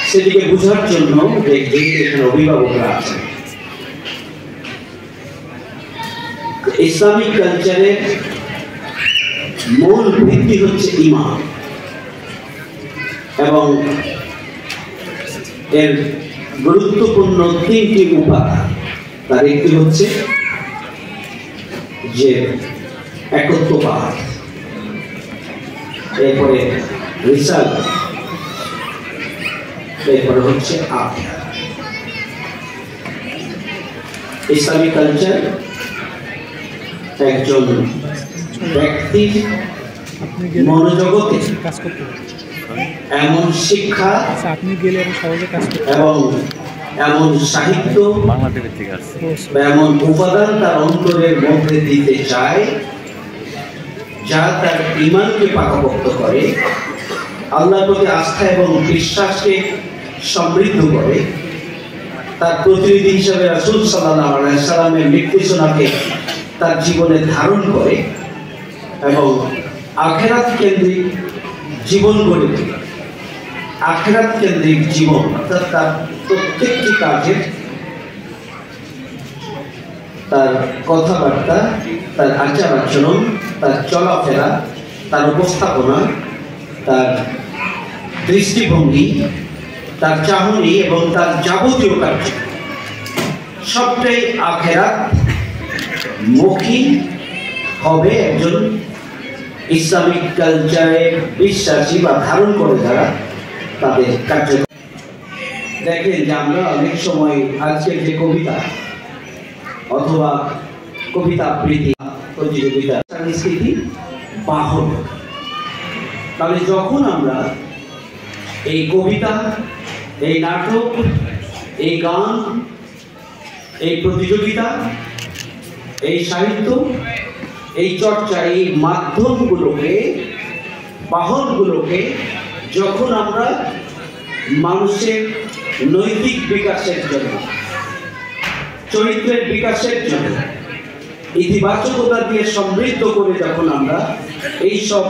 সেদিকে বোঝার জন্য এখানে অভিভাবকরা আছেন। ইসলামিক কালচারের মূল ভিত্তি হচ্ছে ঈমান এবং এর গুরুত্বপূর্ণ তিনটি উপাদান। তার একটি হচ্ছে যে একত্ববাদ, এরপরে রিসালাত, এরপরে হচ্ছে আখিরাত। ইসলামিক কালচার একজন ব্যক্তির মনোজগতে এমন শিক্ষা এবং এমন সাহিত্য এমন উপাদান তার অন্তরের মধ্যে দিতে চায় যা তার ঈমানকে পাকাপোক্ত করে, আল্লাহর প্রতি আস্থা এবং বিশ্বাসকে সমৃদ্ধ করে, তার প্রতিনিধি হিসেবে রাসূল সাল্লাল্লাহু আলাইহি ওয়াসাল্লামের নির্দেশনাকে তার জীবনে ধারণ করে এবং আখিরাত কেন্দ্রিক জীবন গড়ে তোলে। আখিরাত কেন্দ্রিক জীবন অর্থাৎ তার প্রত্যেকটি কাজে, তার কথাবার্তা, তার আচার আচরণ, তার চলাফেরা, তার উপস্থাপনা, তার দৃষ্টিভঙ্গি, তার চাহনি এবং তার যাবতীয় কার্য সবটাই আখিরাত মুখী হবে একজন ইসলামিক কালচারে বিশ্বাসী বা ধারণ করে যারা তাদের কার্য। দেখেন যে আমরা অনেক সময় আজকের যে কবিতা অথবা কবিতা আবৃত্তি প্রতিযোগিতা সংস্কৃতি বাহন, তাহলে যখন আমরা এই কবিতা, এই নাটক, এই গান, এই প্রতিযোগিতা, এই সাহিত্য, এই চর্চা, এই মাধ্যমগুলোকে, বাহনগুলোকে যখন আমরা মানুষের নৈতিক বিকাশের জন্য, চরিত্রের বিকাশের জন্য, ইতিবাচকতা দিয়ে সমৃদ্ধ করে যখন আমরা এই সব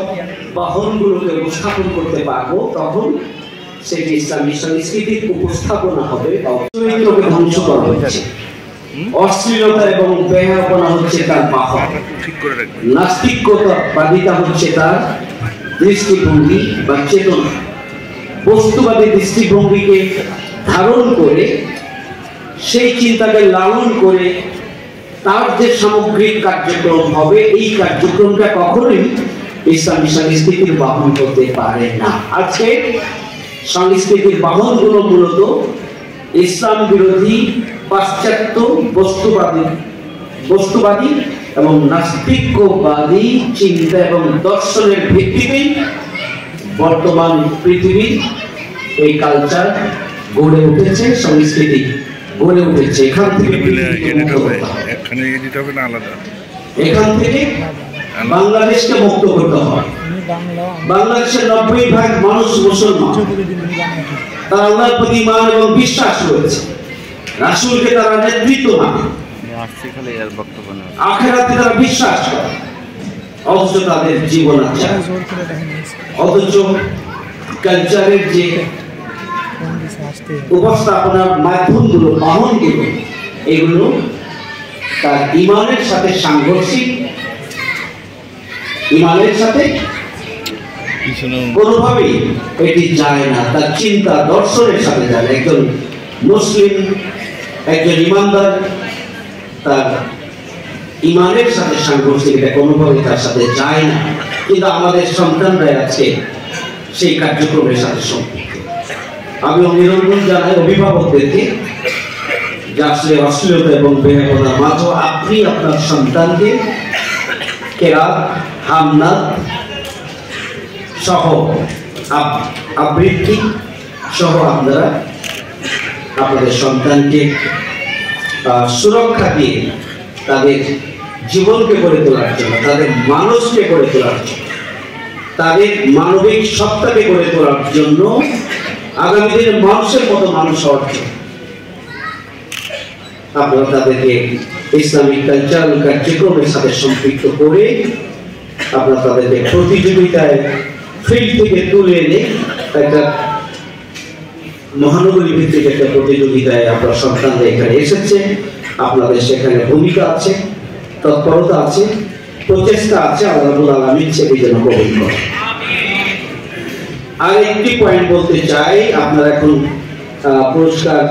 বাহনগুলোকে উপস্থাপন করতে পারবো, তখন সেটি ইসলামী সংস্কৃতির উপস্থাপনা হবে। চরিত্রকে ধ্বংস করা হচ্ছে, অশ্লীলতা এবং বেহায়াপনা হচ্ছে তার বাহন, নাস্তিকতাবাদিতা হচ্ছে তার দৃষ্টিভঙ্গি বা চেতনা। বস্তুবাদী দৃষ্টিভঙ্গিকে ধারণ করে, সেই চিন্তাকে লালন করে তার যে সামগ্রিক কার্যক্রম হবে, এই কার্যক্রমটা কখনোই ইসলামী সংস্কৃতির বাহন করতে পারে না। আজকে সংস্কৃতির বাহনগুলো মূলত ইসলাম বিরোধী, পাশ্চাত্য বস্তুবাদী এবং নাস্তিকবাদী চিন্তা এবং দর্শনের ভিত্তিতেই বর্তমান পৃথিবীর এই কালচার গড়ে উঠেছে, সংস্কৃতি গড়ে উঠেছে। এখান থেকে বাংলাদেশকে মুক্ত করতে হয়। বাংলাদেশের 90% মানুষ মুসলমান, তারা আল্লাহর প্রতি ঈমান এবং বিশ্বাস রয়েছে, রাসূলকে তারা নেতৃত্ব মানে, আখিরাতে তারা বিশ্বাস করে, অথচ তাদের জীবন আচার, অথচ কালচারের যে উপস্থাপনার মাধ্যমগুলো, বাহনগুলো, এগুলো তার ঈমানের সাথে সাংঘর্ষিক, ঈমানের সাথে কোনোভাবেই এটি যায় না, তার চিন্তা দর্শনের সাথে যায় না। একজন মুসলিম, একজন ঈমানদার তার ঈমানের সাথে সাংঘর্ষিক, এটা কোনোভাবেই তার সাথে যায় না। কিন্তু আমাদের সন্তানরা আছে সেই কার্যক্রমের সাথে সম্পৃক্ত। আমি অভিনন্দন জানাই অভিভাবকদেরকে যে আসলে অশ্লীলতা এবং বেহায়াপনার মাঝে আপনি আপনার সন্তানকে কেরাত, হামনাত সহ আবৃত্তি সহ আপনারা আপনাদের সন্তানকে সুরক্ষা দিয়ে তাদের জীবনকে গড়ে তোলার জন্য, তাদের মানুষকে গড়ে তোলার জন্য, তাদের মানবিক সত্তাকে গড়ে তোলার জন্য, আগামী দিনে মানুষের মতো মানুষ হওয়ার জন্য আপনারা তাদেরকে ইসলামিক কালচারাল কার্যক্রমের সাথে সম্পৃক্ত করে আপনারা তাদেরকে প্রতিযোগিতায় ফিল্ড থেকে তুলে এনে একটা মহানগরী ভিত্তিক একটা প্রতিযোগিতায় আপনার সন্তানরা এখানে এসেছে, আপনাদের সেখানে ভূমিকা আছে, তৎপরতা আছে, প্রচেষ্টা আছে, আল্লাহ রাব্বুল আলামিন সেটি যেন কবুল করেন। আর একটি পয়েন্ট বলতে চাই, আপনারা এখন পুরস্কার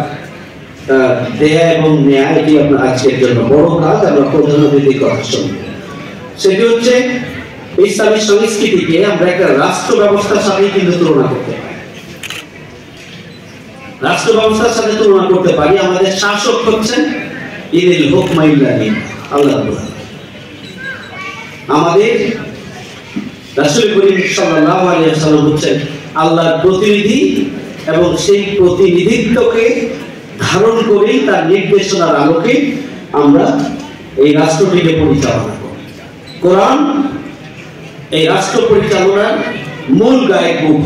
দেয়া এবং নেয়া এটি আপনার আজকের জন্য বড় কাজ। আমরা প্রধান অতিথির কথা শুনব, সেটি হচ্ছে ইসলামী সংস্কৃতিকে আমরা একটা রাষ্ট্র ব্যবস্থার সাথে কিন্তু তুলনা করতে পারি। রাষ্ট্র ব্যবস্থার সাথে তুলনা করতে পারি। আমাদের শাসক হচ্ছেন ইনিল হুকমা ইল্লা লিল্লাহ, আল্লাহ রাব্বুল আলামিন। আমাদের রাসূল করিম সাল্লাল্লাহু আলাইহি ওয়াসাল্লাম হচ্ছেন আল্লাহর প্রতিনিধি এবং সেই প্রতিনিধিত্বকে ধারণ করেই তার নির্দেশনার আলোকে আমরা এই রাষ্ট্রটিকে পরিচালনা করি। কোরআন এই রাষ্ট্র পরিচালনার মূল গায়ক মুখ।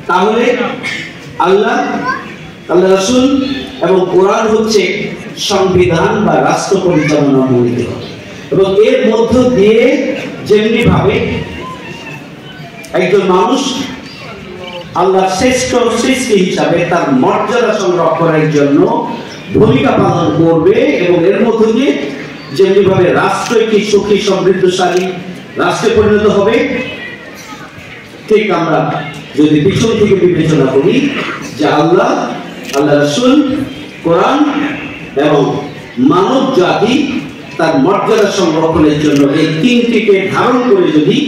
তাহলে আল্লাহ রাসূল এবং কোরআন হচ্ছে সংবিধান বা রাষ্ট্র পরিচালনার মূল দিক। এবং এর মধ্য দিয়ে যেমনি ভাবে একজন মানুষ আল্লাহর শ্রেষ্ঠ সৃষ্টি হিসাবে তার মর্যাদা সংরক্ষণের জন্য ভূমিকা পালন করবে, এবং এর মধ্য দিয়ে যেমনি ভাবে রাষ্ট্র একটি সুখী সমৃদ্ধশালী রাষ্ট্রে পরিণত হবে, ঠিক আমরা যদি পিছন থেকে বিবেচনা করি যে আল্লাহ রাসূল, কোরআন এবং মানব জাতি তার মর্যাদা সংরক্ষণের জন্য এই তিনটিকে ধারণ করে যদি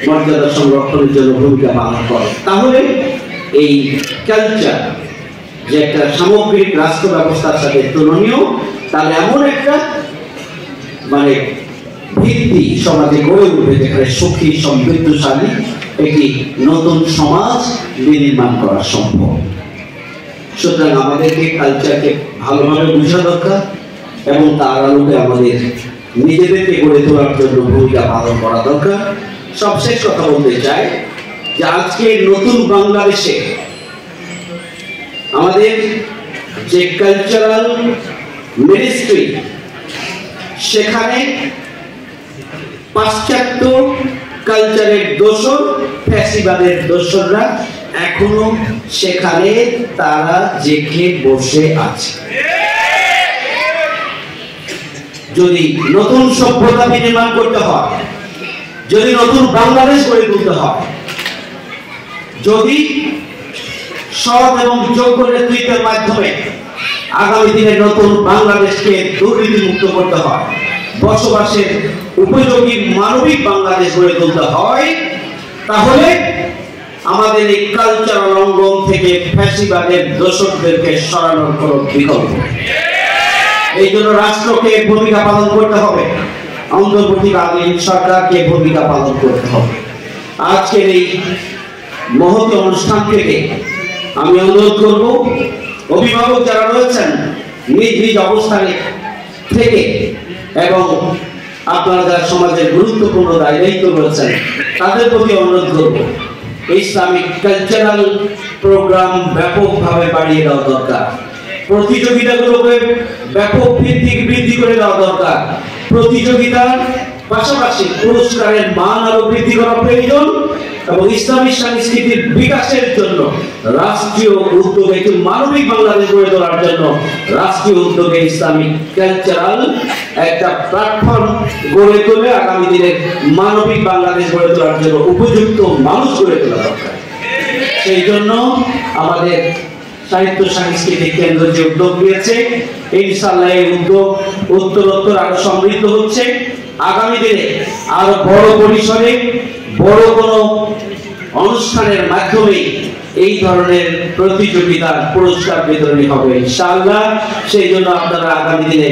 মর্যাদা সংরক্ষণের জন্য ভূমিকা পালন করে, তাহলে এই কালচার যে একটা সামগ্রিক রাষ্ট্র ব্যবস্থার সাথে তুলনীয়, তাহলে এমন একটা মানে ভিত্তি সমাজে গড়ে উঠবে যেখানে সুখী সমৃদ্ধশালী একটি নতুন সমাজ নির্মাণ করা সম্ভব। সুতরাং আমাদেরকে কালচারকে ভালোভাবে বোঝা দরকার এবং তার আলোকে আমাদের নিজেদেরকে গড়ে তোলার জন্য ভূমিকা পালন করা দরকার। সবশেষ কথা বলতে চাই যে আজকে নতুন বাংলাদেশে আমাদের যে কালচারাল মিনিস্ট্রি, সেখানে পাশ্চাত্য কালচারের দোসর, ফ্যাসিবাদের দোসররা এখনো সেখানে তারা জেগে বসে আছে। যদি নতুন সভ্যতা নির্মাণ করতে হয়, যদি নতুন বাংলাদেশ গড়ে তুলতে হয়, যদি সৎ এবং যোগ্য নেতৃত্বের মাধ্যমে আগামী দিনে নতুন বাংলাদেশকে দুর্নীতিমুক্ত করতে হয়, বসবাসের উপযোগী মানবিক বাংলাদেশ গড়ে তুলতে হয়, তাহলে আমাদের এই কালচারাল অঙ্গন থেকে ফ্যাসিবাদের দোষকদেরকে সরানোর কোনো বিকল্প নেই। এই জন্য রাষ্ট্রকে ভূমিকা পালন করতে হবে, অন্তর্বর্তীকালীন সরকারকে ভূমিকা পালন করতে হবে। আজকের এই মহৎ অনুষ্ঠান থেকে আমি অনুরোধ করব, অভিভাবক যারা রয়েছেন নিজ নিজ অবস্থানে থেকে এবং আপনারা যারা সমাজের গুরুত্বপূর্ণ দায়িত্ব রয়েছেন তাদের প্রতি অনুরোধ করব, ইসলামিক কালচারাল প্রোগ্রাম ব্যাপকভাবে বাড়িয়ে দেওয়া দরকার। প্রতিযোগিতাগুলোকে ব্যাপক ভিত্তিক বৃদ্ধি করে দেওয়া দরকার। প্রতিযোগিতার পাশাপাশি পুরস্কারের মান আরো বৃদ্ধি করা প্রয়োজন এবং ইসলামী সংস্কৃতির বিকাশের জন্য রাষ্ট্রীয় উদ্যোগে, একটি মানবিক বাংলাদেশ গড়ে তোলার জন্য রাষ্ট্রীয় উদ্যোগে ইসলামিক কালচারাল একটা প্ল্যাটফর্ম গড়ে তোলে আগামী দিনে মানবিক বাংলাদেশ গড়ে তোলার জন্য উপযুক্ত মানুষ গড়ে তোলা দরকার। সেই জন্য আমাদের সাহিত্য সাংস্কৃতিক কেন্দ্র যে উদ্যোগ নিয়েছে, ইনশাআল্লাহ এই উদ্যোগ উত্তরোত্তর আরো সমৃদ্ধ হচ্ছে। আগামী দিনে আরো বড় পরিসরে বড় কোনো অনুষ্ঠানের মাধ্যমে এই ধরনের প্রতিযোগিতার পুরস্কার বিতরণী হবে ইনশাআল্লাহ। সেই জন্য আপনারা আগামী দিনে